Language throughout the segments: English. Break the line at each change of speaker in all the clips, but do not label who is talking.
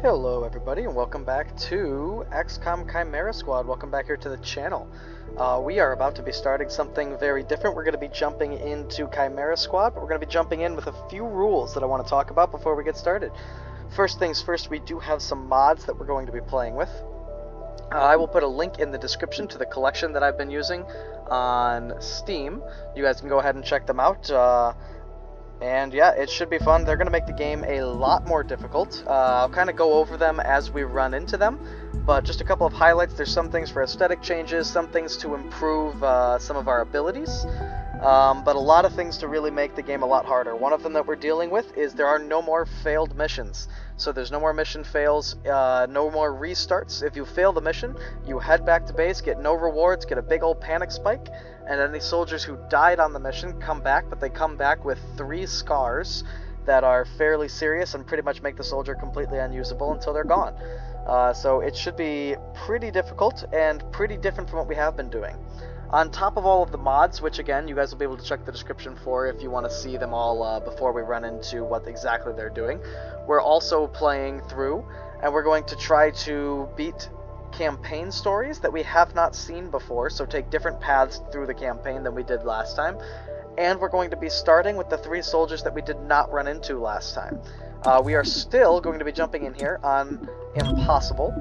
Hello everybody and welcome back to XCOM Chimera Squad. Welcome back here to the channel. We are about to be starting something very different. We're going to be jumping into Chimera Squad, but we're going to be jumping in with a few rules that I want to talk about before we get started. First things first, we do have some mods that we're going to be playing with. I will put a link in the description to the collection that I've been using on Steam. You guys can go ahead and check them out. And yeah, it should be fun. They're going to make the game a lot more difficult. I'll kind of go over them as we run into them, but just a couple of highlights. There's some things for aesthetic changes, some things to improve some of our abilities, but a lot of things to really make the game a lot harder. One of them that we're dealing with is there are no more failed missions. So there's no more mission fails, no more restarts. If you fail the mission, you head back to base, get no rewards, get a big old panic spike, and any soldiers who died on the mission come back, but they come back with 3 scars that are fairly serious and pretty much make the soldier completely unusable until they're gone. So it should be pretty difficult and pretty different from what we have been doing. On top of all of the mods, which again, you guys will be able to check the description for if you want to see them all before we run into what exactly they're doing, we're also playing through, and we're going to try to beat campaign stories that we have not seen before, so take different paths through the campaign than we did last time. And we're going to be starting with the 3 soldiers that we did not run into last time. We are still going to be jumping in here on Impossible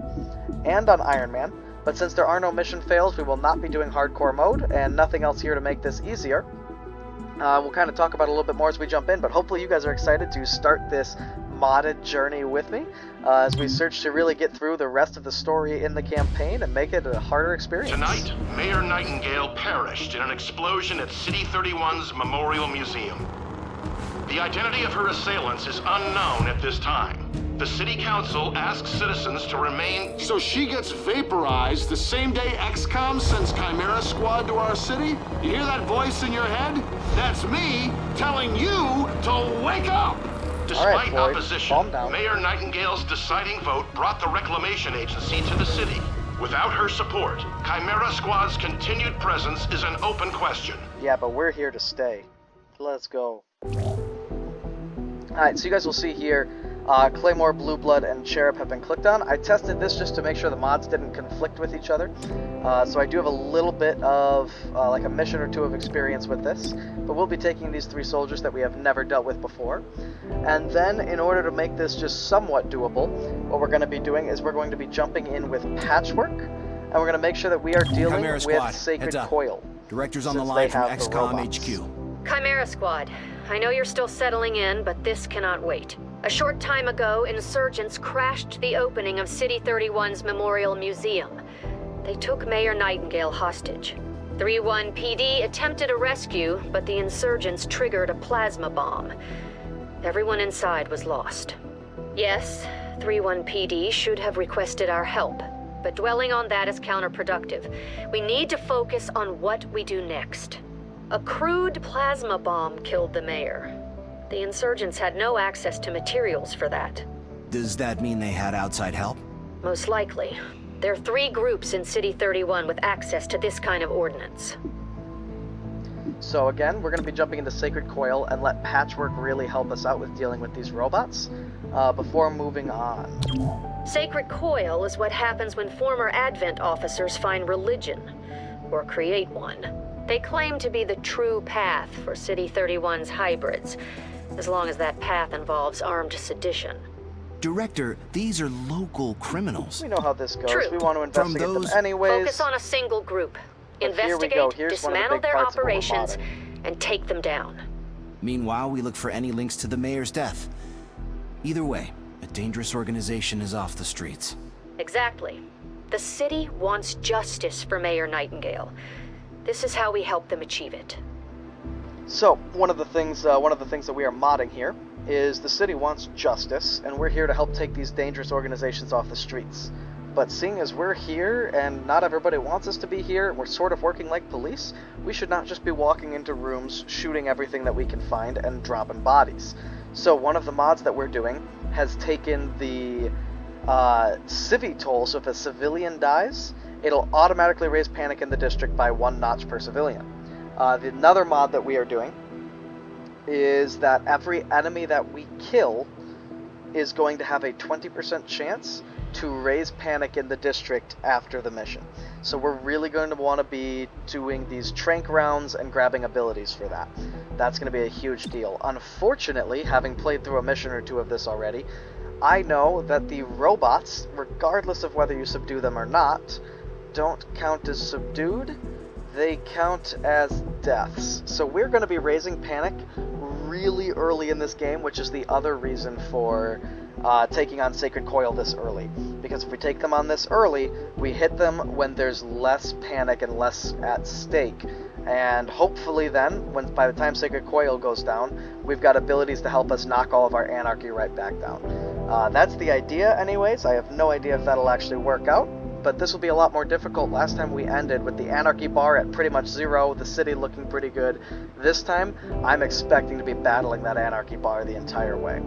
and on Ironman, but since there are no mission fails, we will not be doing hardcore mode, and nothing else here to make this easier. We'll kind of talk about it a little bit more as we jump in, but hopefully you guys are excited to start this modded journey with me as we search to really get through the rest of the story in the campaign and make it a harder experience.
Tonight, Mayor Nightingale perished in an explosion at City 31's Memorial Museum. The identity of her assailants is unknown at this time. The City Council asks citizens to remain...
So she gets vaporized the same day XCOM sends Chimera Squad to our city? You hear that voice in your head? That's me telling you to wake up!
Despite opposition, Mayor Nightingale's deciding vote brought the Reclamation Agency to the city. Without her support, Chimera Squad's continued presence is an open question.
Yeah, but we're here to stay. Let's go. Alright, so you guys will see here, Claymore, Blue Blood, and Cherub have been clicked on. I tested this just to make sure the mods didn't conflict with each other. So I do have a little bit of, like a mission or 2 of experience with this. But we'll be taking these 3 soldiers that we have never dealt with before. And then, in order to make this just somewhat doable, what we're going to be doing is we're going to be jumping in with Patchwork. And we're going to make sure that we are dealing with Sacred Coil.
Director's on the line from XCOM HQ.
Chimera Squad, I know you're still settling in, but this cannot wait. A short time ago, insurgents crashed the opening of City 31's Memorial Museum. They took Mayor Nightingale hostage. 3-1 PD attempted a rescue, but the insurgents triggered a plasma bomb. Everyone inside was lost. Yes, 3-1 PD should have requested our help, but dwelling on that is counterproductive. We need to focus on what we do next. A crude plasma bomb killed the mayor. The insurgents had no access to materials for that.
Does that mean they had outside help?
Most likely. There are 3 groups in City 31 with access to this kind of ordnance.
So again, we're going to be jumping into Sacred Coil and let Patchwork really help us out with dealing with these robots before moving on.
Sacred Coil is what happens when former Advent officers find religion, or create one. They claim to be the true path for City 31's hybrids, as long as that path involves armed sedition.
Director, these are local criminals.
We know how this goes.
True.
We want to investigate them anyways.
Focus on a single group.
But
Investigate,
Here's
dismantle their operations, and take them down.
Meanwhile, we look for any links to the mayor's death. Either way, a dangerous organization is off the streets.
Exactly. The city wants justice for Mayor Nightingale. This is how we help them achieve it.
So, one of the things that we are modding here is the city wants justice, and we're here to help take these dangerous organizations off the streets. But seeing as we're here, and not everybody wants us to be here, we're sort of working like police, we should not just be walking into rooms, shooting everything that we can find, and dropping bodies. So one of the mods that we're doing has taken the civvy toll, so if a civilian dies, it'll automatically raise panic in the district by 1 notch per civilian. Another mod that we are doing is that every enemy that we kill is going to have a 20% chance to raise panic in the district after the mission. So we're really going to want to be doing these trank rounds and grabbing abilities for that. That's going to be a huge deal. Unfortunately, having played through a mission or two of this already, I know that the robots, regardless of whether you subdue them or not, don't count as subdued. They count as deaths. So we're going to be raising panic really early in this game, which is the other reason for taking on Sacred Coil this early. Because if we take them on this early, we hit them when there's less panic and less at stake. And hopefully then, by the time Sacred Coil goes down, we've got abilities to help us knock all of our anarchy right back down. That's the idea anyways. I have no idea if that'll actually work out, but this will be a lot more difficult. Last time we ended with the anarchy bar at pretty much 0, the city looking pretty good. This time, I'm expecting to be battling that anarchy bar the entire way.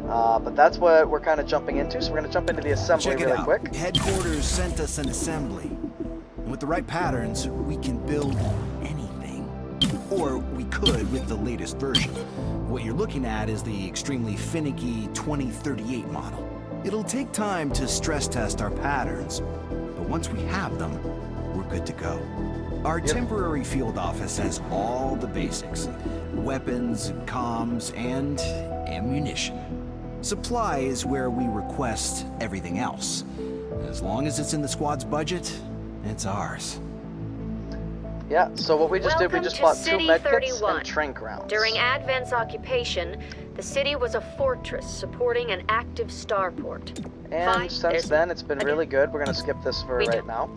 But that's what we're kind of jumping into, so we're going to jump into the assembly really quick.
Headquarters sent us an assembly. And with the right patterns, we can build anything. Or we could with the latest version. What you're looking at is the extremely finicky 2038 model. It'll take time to stress test our patterns, but once we have them, we're good to go. Our temporary field office has all the basics. Weapons, comms, and ammunition. Supply is where we request everything else. As long as it's in the squad's budget, it's ours.
Yeah, so what we just did, we just bought 2 medkits
31.
and trank rounds.
During Advent's occupation, the city was a fortress supporting an active starport.
And
Fine,
since then, it's been really good. We're going to skip this for right now.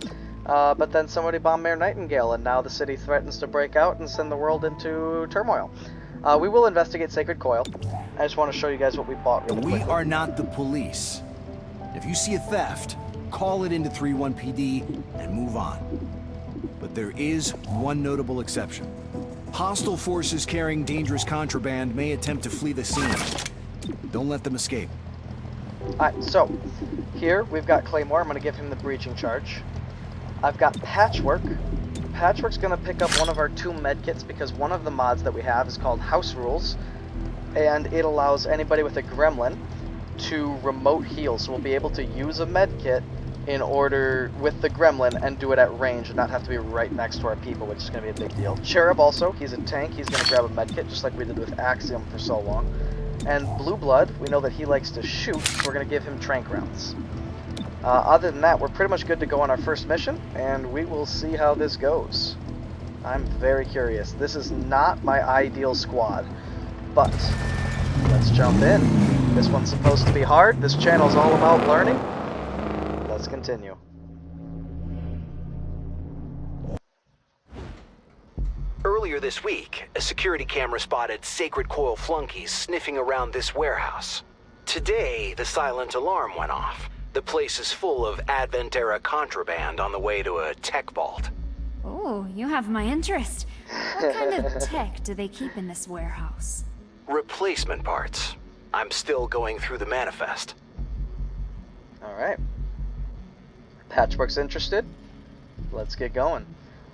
But then somebody bombed Mayor Nightingale, and now the city threatens to break out and send the world into turmoil. We will investigate Sacred Coil. I just want to show you guys what we bought really quickly.
We are not the police. If you see a theft, call it into 3-1 PD and move on. But there is one notable exception. Hostile forces carrying dangerous contraband may attempt to flee the scene. Don't let them escape.
Alright, so here we've got Claymore. I'm going to give him the breaching charge. I've got Patchwork. Patchwork's going to pick up one of our 2 medkits because one of the mods that we have is called House Rules, and it allows anybody with a gremlin to remote heal. So we'll be able to use a medkit in order with the gremlin and do it at range and not have to be right next to our people, which is going to be a big deal. Cherub also, he's a tank. He's going to grab a medkit just like we did with Axiom for so long. And Blue Blood, we know that he likes to shoot, so we're going to give him trank rounds. Other than that, we're pretty much good to go on our first mission, and we will see how this goes. I'm very curious. This is not my ideal squad, but let's jump in. This one's supposed to be hard. This channel's all about learning. Let's continue.
Earlier this week, a security camera spotted Sacred Coil flunkies sniffing around this warehouse. Today, the silent alarm went off. The place is full of Advent-era contraband on the way to a tech vault.
Oh, you have my interest. What kind of tech do they keep in this warehouse?
Replacement parts. I'm still going through the manifest.
Alright. Patchwork's interested. Let's get going.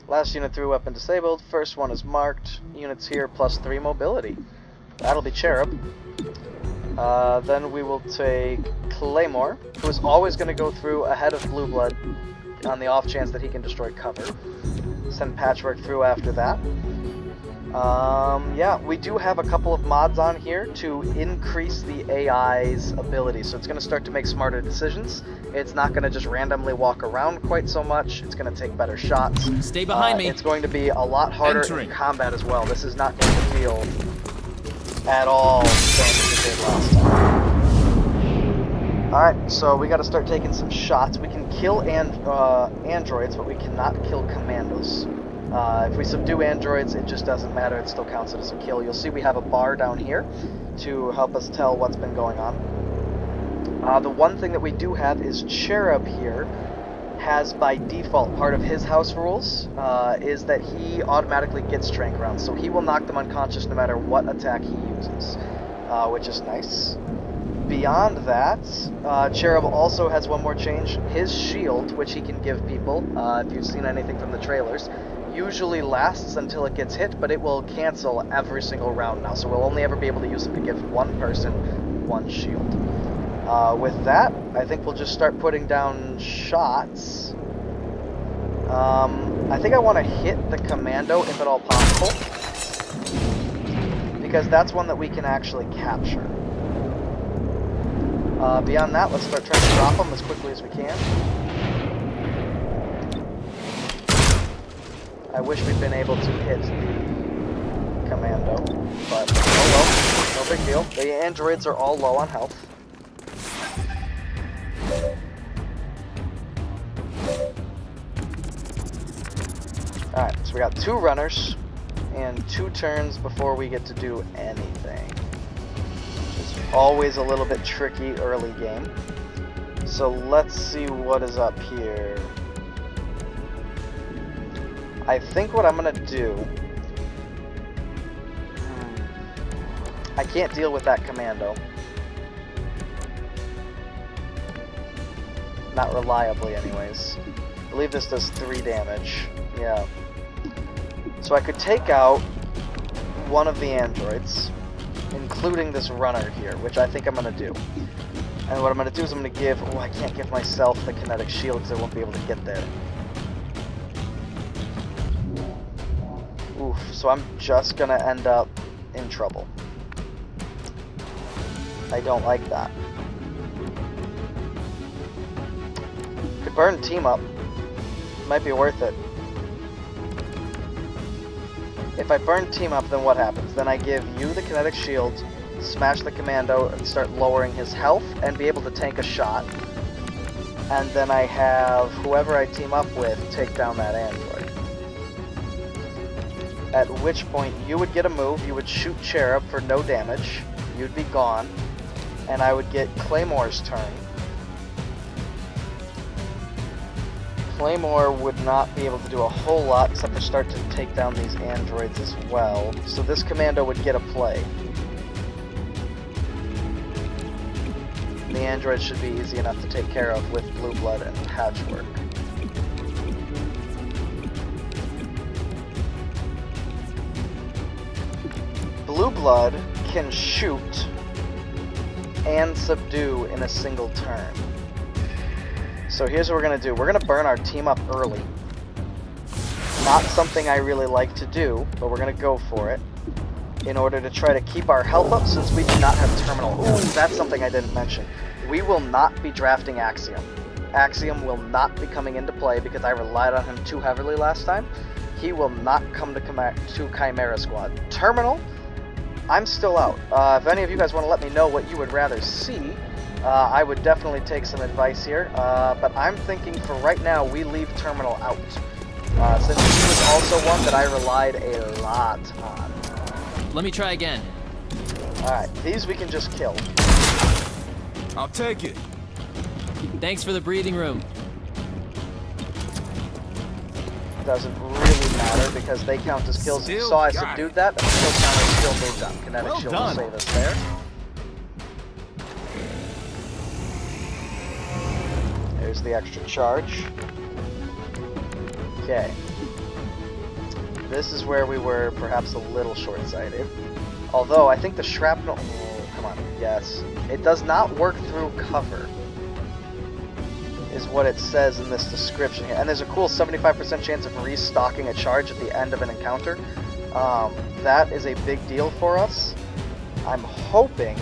Last unit 3 weapon disabled. First one is marked. Units here +3 mobility. That'll be Cherub. Then we will take Claymore, who is always going to go through ahead of Blue Blood on the off chance that he can destroy cover. Send Patchwork through after that. Yeah, we do have a couple of mods on here to increase the AI's ability, so it's going to start to make smarter decisions. It's not going to just randomly walk around quite so much. It's going to take better shots.
Stay behind me.
It's going to be a lot harder in combat as well. This is not going to feel at all the same as it did last time. Alright, so we got to start taking some shots. We can kill androids, but we cannot kill commandos. If we subdue androids, it just doesn't matter. It still counts it as a kill. You'll see we have a bar down here to help us tell what's been going on. The one thing that we do have is Cherub here has by default part of his house rules is that he automatically gets trank rounds. So he will knock them unconscious no matter what attack he uses, which is nice. Beyond that, Cherub also has one more change. His shield, which he can give people, if you've seen anything from the trailers, usually lasts until it gets hit, but it will cancel every single round now. So we'll only ever be able to use it to give one person one shield. With that, I think we'll just start putting down shots. I think I want to hit the commando if at all possible, because that's one that we can actually capture. Beyond that, let's start trying to drop them as quickly as we can. I wish we'd been able to hit the commando, but oh well, no big deal. The androids are all low on health. Alright, so we got 2 runners and 2 turns before we get to do anything. Which is always a little bit tricky early game. So let's see what is up here. I think what I'm gonna do... I can't deal with that commando. Not reliably anyways. I believe this does 3 damage. Yeah. So I could take out one of the androids, including this runner here, which I think I'm going to do. And what I'm going to do is I'm going to give... Oh, I can't give myself the kinetic shield because I won't be able to get there. Oof, so I'm just going to end up in trouble. I don't like that. Could burn team up. Might be worth it. If I burn team up, then what happens? Then I give you the kinetic shield, smash the commando, and start lowering his health, and be able to tank a shot. And then I have whoever I team up with take down that android. At which point, you would get a move, you would shoot Cherub for no damage, you'd be gone, and I would get Claymore's turn. Claymore would not be able to do a whole lot except for start to take down these androids as well. So this commando would get a play. The androids should be easy enough to take care of with Blue Blood and Patchwork. Blue Blood can shoot and subdue in a single turn. So here's what we're going to do. We're going to burn our team up early. Not something I really like to do, but we're going to go for it in order to try to keep our health up since we do not have terminal. Ooh, that's something I didn't mention. We will not be drafting Axiom. Axiom will not be coming into play because I relied on him too heavily last time. He will not come to Chimera Squad. Terminal, I'm still out. If any of you guys want to let me know what you would rather see, I would definitely take some advice here, but I'm thinking for right now we leave Terminal out, since he was also one that I relied a lot on.
Let me try again.
Alright, these we can just kill.
I'll take it.
Thanks for the breathing room.
Doesn't really matter because they count as kills. You saw I subdued that, and the kill counter still moved up. Kinetic shield will save us there. There's the extra charge. Okay. This is where we were perhaps a little short-sighted. Although, I think the shrapnel... Oh, come on. Yes. It does not work through cover, is what it says in this description here. And there's a cool 75% chance of restocking a charge at the end of an encounter. That is a big deal for us. I'm hoping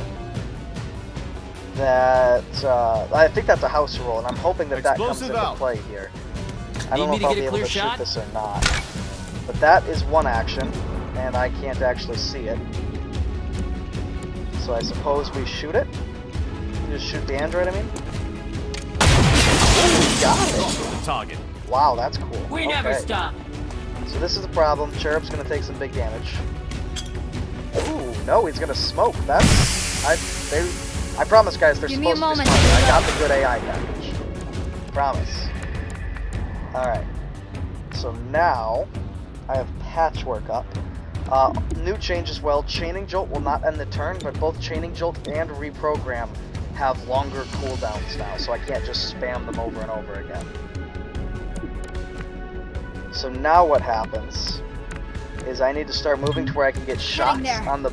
that... I think that's a house rule, and I'm hoping that that comes into play here. I don't know if I'll be able to shoot this or not. But that is one action, and I can't actually see it. So I suppose we shoot it? Just shoot the android, I mean? Ooh, got it!
Target.
Wow, that's cool.
We never stop.
So this is the problem. Cherub's gonna take some big damage. Ooh, no, he's gonna smoke. That's... I promise, guys, they're supposed to be smart. I got the good AI package. Promise. Alright. So now, I have Patchwork up. New change as well. Chaining Jolt will not end the turn, but both Chaining Jolt and Reprogram have longer cooldowns now, so I can't just spam them over and over again. So now what happens is I need to start moving to where I can get shots on the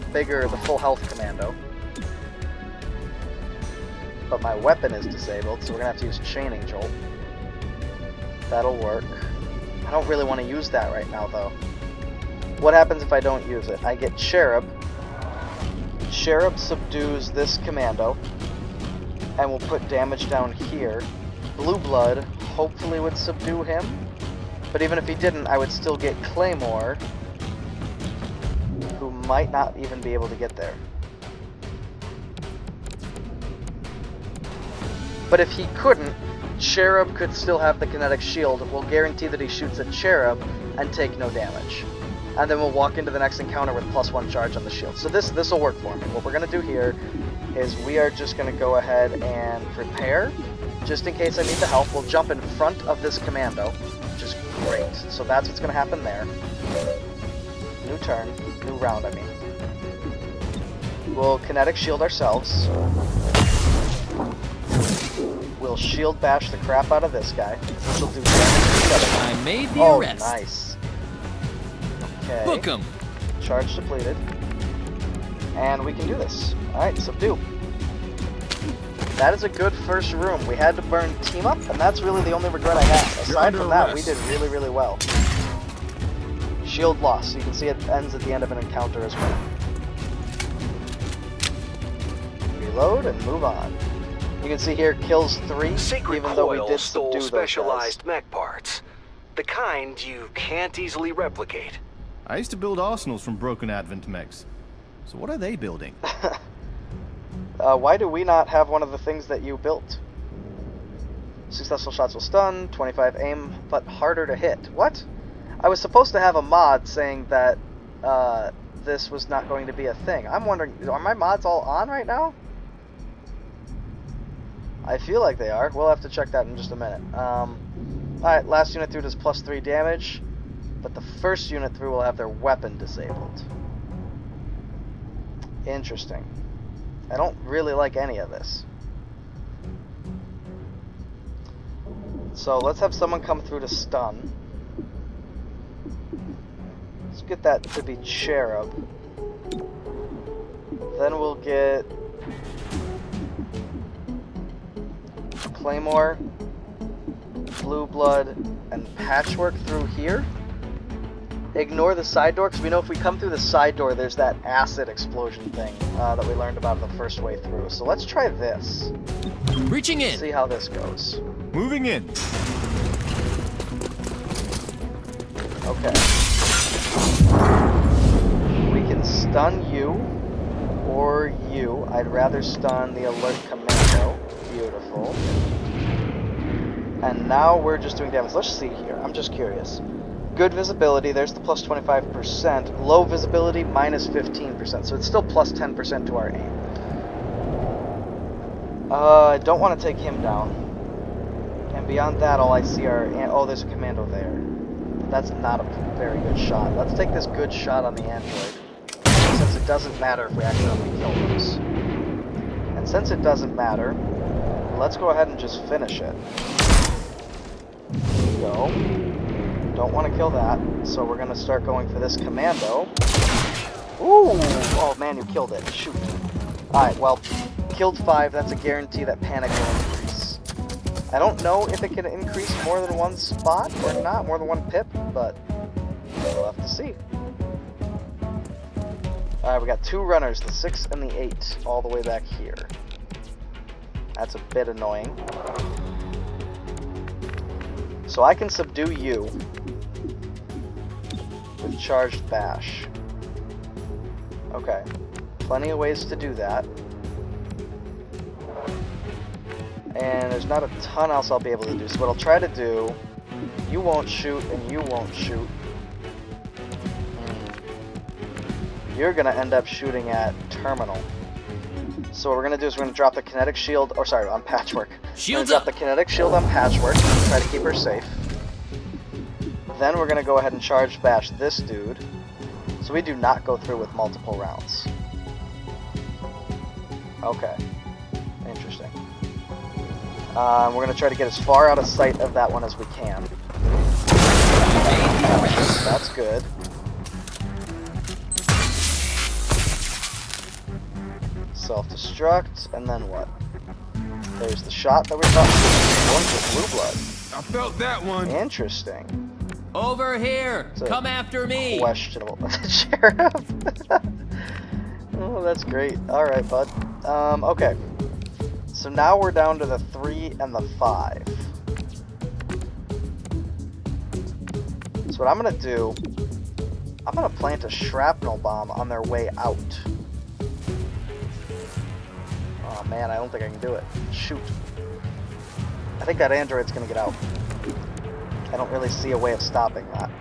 full health commando. but my weapon is disabled, so we're gonna have to use chaining jolt. That'll work. I don't really want to use that right now, though. What happens if I don't use it? I get Cherub. Cherub subdues this commando, and will put damage down here. Blue Blood hopefully would subdue him, but even if he didn't, I would still get Claymore, who might not even be able to get there. But if he couldn't, Cherub could still have the kinetic shield. We'll guarantee that he shoots at Cherub and take no damage. And then we'll walk into the next encounter with +1 charge on the shield. So this will work for me. What we're going to do here is we are just going to go ahead and prepare. Just in case I need the help, we'll jump in front of this commando, which is great. So that's what's going to happen there. New turn. New round, I mean. We'll kinetic shield ourselves. We'll shield bash the crap out of this guy, which will do damage to the other.
I made the arrest.
Oh, nice. Okay.
Book him.
Charge depleted. And we can do this. Alright, subdue. That is a good first room. We had to burn team up, and that's really the only regret I have. Aside from that, we did really, really well. Shield loss. You can see it ends at the end of an encounter as well. Reload and move on. You can see here, kills 3,
Sacred
even though we
Coil
did
stole
subdue those
specialized
guys.
mech parts. The kind you can't easily replicate.
I used to build arsenals from broken Advent mechs. So what are they building?
Why do we not have one of the things that you built? Successful shots will stun, 25 aim, but harder to hit. What? I was supposed to have a mod saying that this was not going to be a thing. I'm wondering, are my mods all on right now? I feel like they are. We'll have to check that in just a minute. Alright, last unit through does +3 damage, but the first unit through will have their weapon disabled. Interesting. I don't really like any of this. So let's have someone come through to stun. Let's get that to be Cherub. Then we'll get Claymore, Blue Blood, and Patchwork through here. Ignore the side door, because we know if we come through the side door, there's that acid explosion thing that we learned about the first way through. So let's try this.
Reaching in.
See how this goes.
Moving in.
Okay. We can stun you, or you. I'd rather stun the alert commando. Beautiful. And now we're just doing damage. Let's see here. I'm just curious. Good visibility, there's the plus 25%. Low visibility, minus 15%. So it's still plus 10% to our aim. I don't want to take him down. And beyond that, all I see are... Oh, there's a commando there. But that's not a very good shot. Let's take this good shot on the android. Since it doesn't matter if we accidentally kill those. And since it doesn't matter, let's go ahead and just finish it. There we go. Don't want to kill that, so we're going to start going for this commando. Ooh! Oh man, you killed it. Shoot. Alright, well, killed 5, that's a guarantee that panic will increase. I don't know if it can increase more than one spot or not, more than one pip, but we'll have to see. Alright, we got 2 runners, the 6 and the 8, all the way back here. That's a bit annoying. So I can subdue you with charged bash. Okay. Plenty of ways to do that. And there's not a ton else I'll be able to do. So what I'll try to do, you won't shoot and you won't shoot. You're going to end up shooting at terminal. So what we're going to do is we're going to drop the kinetic shield, or sorry, on Patchwork.
Shields
drop
up.
the kinetic shield on Patchwork, try to keep her safe. Then we're going to go ahead and charge bash this dude. So we do not go through with multiple rounds. Okay. Interesting. We're going to try to get as far out of sight of that one as we can. That's good. Self-destruct, and then what? There's the shot that we thought was blue blood.
I felt that one.
Interesting.
Over here!
It's a
Come after me!
Questionable. Sheriff. Oh, that's great. Alright, bud. Okay. So now we're down to the 3 and the 5. So what I'm gonna do, I'm gonna plant a shrapnel bomb on their way out. Oh man, I don't think I can do it. Shoot. I think that android's gonna get out. I don't really see a way of stopping that.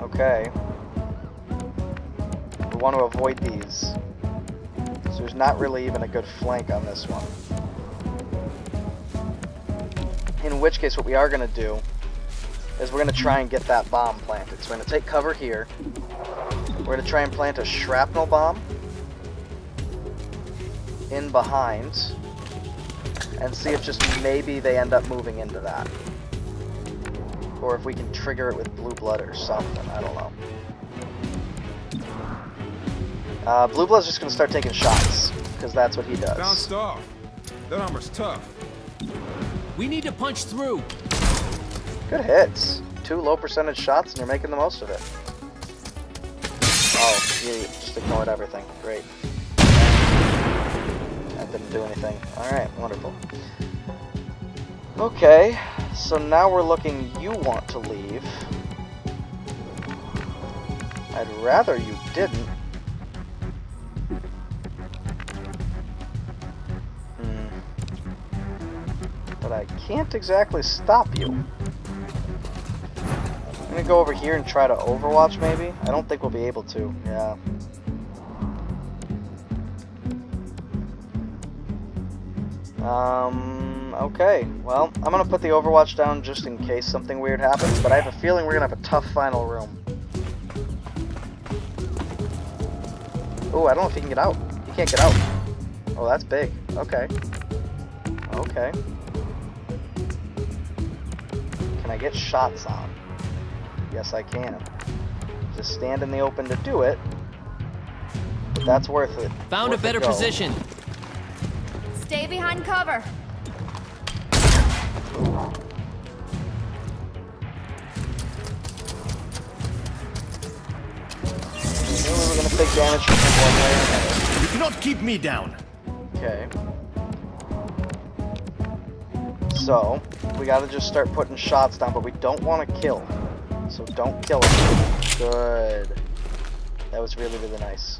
Okay. We want to avoid these. So there's not really even a good flank on this one. In which case, what we are going to do is we're going to try and get that bomb planted. So we're going to take cover here. We're going to try and plant a shrapnel bomb in behind and see if just maybe they end up moving into that. Or if we can trigger it with blue blood or something. I don't know. Blue blood's just going to start taking shots because that's what he does.
Bounced off. That armor's tough.
We need to punch through.
Good hits. 2 low percentage shots and you're making the most of it. Oh, you just ignored everything. Great. That didn't do anything. Alright, wonderful. Okay, so now we're looking, you want to leave. I'd rather you didn't. But I can't exactly stop you. I'm gonna go over here and try to overwatch maybe. I don't think we'll be able to, yeah. Okay, well, I'm gonna put the overwatch down just in case something weird happens, but I have a feeling we're gonna have a tough final room. Oh, I don't know if he can get out. He can't get out. Oh, that's big. Okay. Okay. Can I get shots on? Yes, I can. Just stand in the open to do it. But that's worth it.
Found a better position.
Stay behind cover.
We were going to take damage from one way or another.
You cannot keep me down.
Okay. So, we gotta just start putting shots down, but we don't want to kill. So don't kill him. Good. That was really, really nice.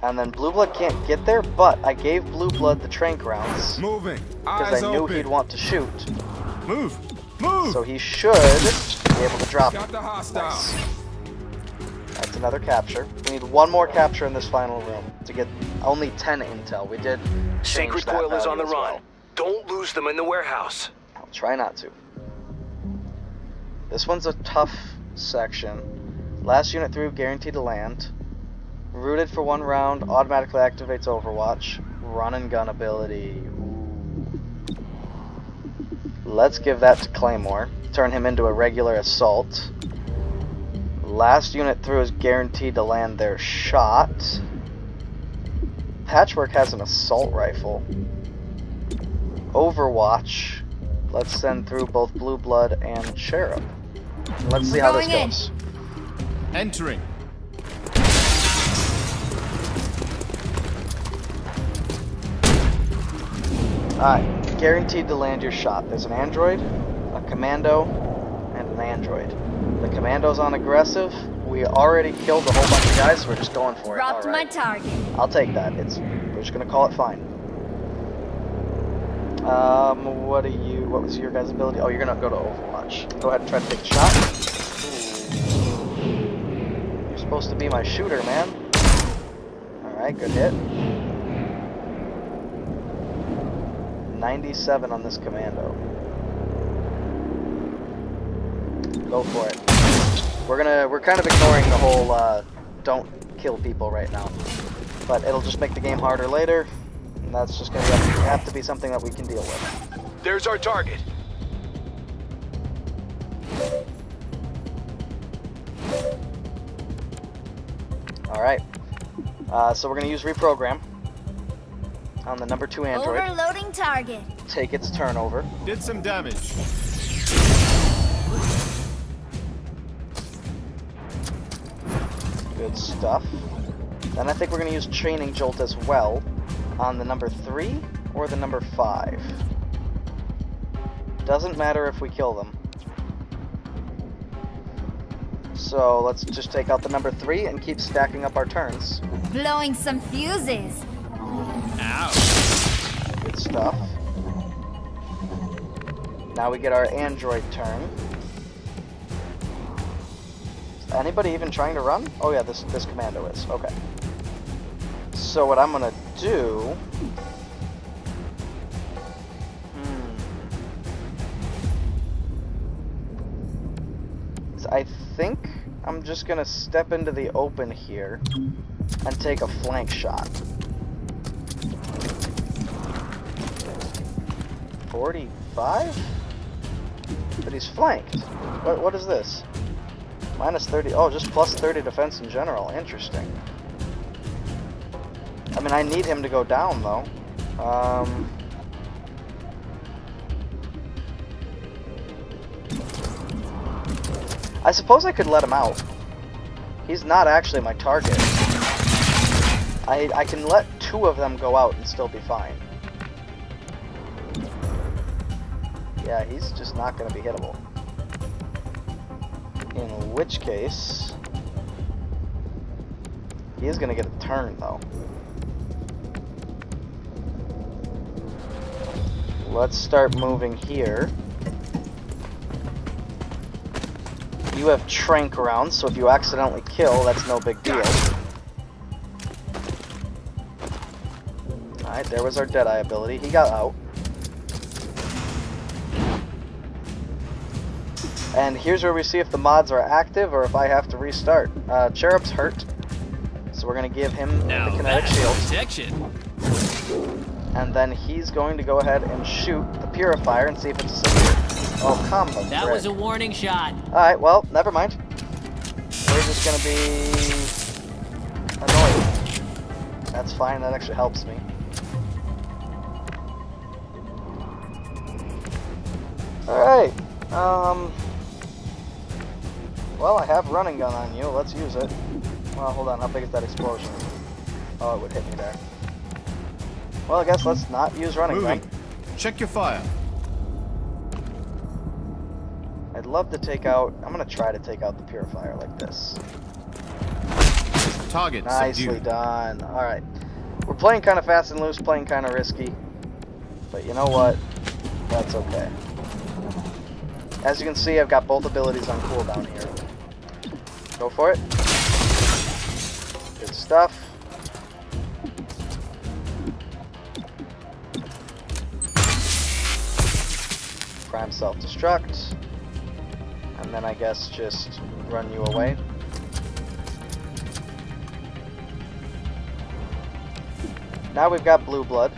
And then Blue Blood can't get there, but I gave Blue Blood the trank rounds.
Moving.
Because I knew he'd want to shoot.
Move. Move.
So he should be able to drop
Got
it.
the hostile.
Nice. That's another capture. We need one more capture in this final room to get only 10 intel. We did change
Sacred
that
Coil is on the
value as
run.
well.
Don't lose them in the warehouse.
I'll try not to. This one's a tough section. Last unit through, guaranteed to land. Rooted for 1 round, automatically activates Overwatch. Run and gun ability. Ooh. Let's give that to Claymore. Turn him into a regular assault. Last unit through is guaranteed to land their shot. Patchwork has an assault rifle. Overwatch. Let's send through both Blue Blood and Sheriff. Let's see how this goes.
Entering.
Alright, guaranteed to land your shot. There's an android, a commando, and an android. The commando's on aggressive. We already killed a whole bunch of guys, so we're just going for it.
Dropped my
Alright.
target.
I'll take that. We're just gonna call it fine. What was your guys' ability? Oh, you're gonna go to Overwatch. Go ahead and try to take the shot. Ooh. You're supposed to be my shooter, man. Alright, good hit. 97 on this commando. Go for it. We're kind of ignoring the whole don't kill people right now. But it'll just make the game harder later. And that's just gonna have to be something that we can deal with.
There's our target.
Alright. So we're gonna use reprogram on the number 2 android.
Overloading target.
Take its turnover.
Did some damage.
Good stuff. Then I think we're gonna use training jolt as well on the number 3 or the number 5. Doesn't matter if we kill them. So let's just take out the number 3 and keep stacking up our turns.
Blowing some fuses.
Ow.
Good stuff. Now we get our android turn. Is anybody even trying to run? Oh yeah, this commando is. Okay. So what I'm gonna do... is I think I'm just gonna step into the open here and take a flank shot. 45? But he's flanked. What is this? Minus 30. Oh, just plus 30 defense in general. Interesting. I mean, I need him to go down, though. I suppose I could let him out. He's not actually my target. I can let 2 of them go out and still be fine. Yeah, he's just not going to be hittable. In which case... he is going to get a turn, though. Let's start moving here. You have trank rounds, so if you accidentally kill, that's no big deal. Alright, there was our Deadeye ability. He got out. And here's where we see if the mods are active or if I have to restart. Cherub's hurt, so we're going to give him the kinetic shield.
Protection.
And then he's going to go ahead and shoot the purifier and see if it's a severe. Oh, come on.
That was a warning shot.
Alright, well, never mind. We're just going to be annoyed. That's fine, that actually helps me. Alright, well, I have running gun on you. Let's use it. Well, hold on. How big is that explosion? Oh, it would hit me there. Well, I guess let's not use running gun.
Check your fire.
I'd love to take out... I'm going to try to take out the purifier like this.
Target
Nicely
subdued.
done. Alright. We're playing kind of fast and loose, playing kind of risky. But you know what? That's okay. As you can see, I've got both abilities on cooldown here. Go for it. Good stuff. Prime self-destruct. And then I guess just run you away. Now we've got blue blood.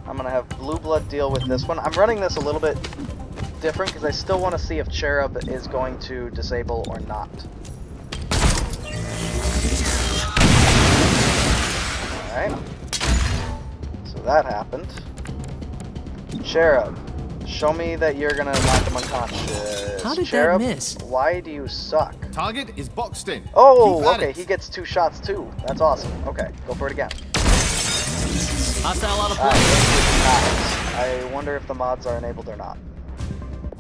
I'm gonna have blue blood deal with this one. I'm running this a little bit different because I still want to see if Cherub is going to disable or not. Alright. So that happened. Cherub, show me that you're gonna knock him unconscious.
How did
Cherub,
that miss?
why do you suck?
Target is boxed in.
Oh,
Keep at
okay,
it.
he gets 2 shots too. That's awesome. Okay, go for it again.
Hostile out of
Alright,
play.
nice. I wonder if the mods are enabled or not.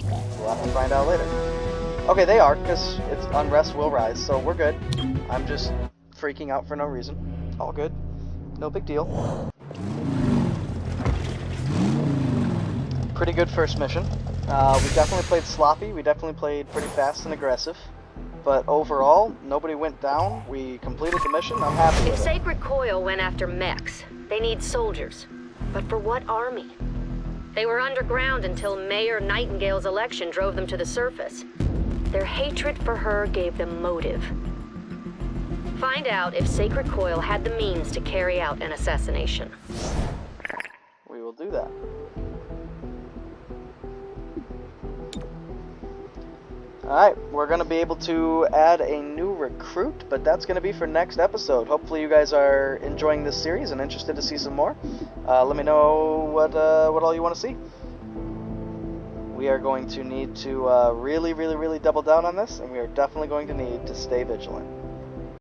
We'll have to find out later. Okay, they are, because it's unrest will rise, so we're good. I'm just freaking out for no reason. All good. No big deal. Pretty good first mission. We definitely played sloppy. We definitely played pretty fast and aggressive. But overall, nobody went down. We completed the mission. I'm happy
If
with it.
Sacred Coil went after mechs, they need soldiers. But for what army? They were underground until Mayor Nightingale's election drove them to the surface. Their hatred for her gave them motive. Find out if Sacred Coil had the means to carry out an assassination.
that. Alright, we're going to be able to add a new recruit, but that's going to be for next episode. Hopefully you guys are enjoying this series and interested to see some more. Let me know what all you want to see. We are going to need to really double down on this, and we are definitely going to need to stay vigilant.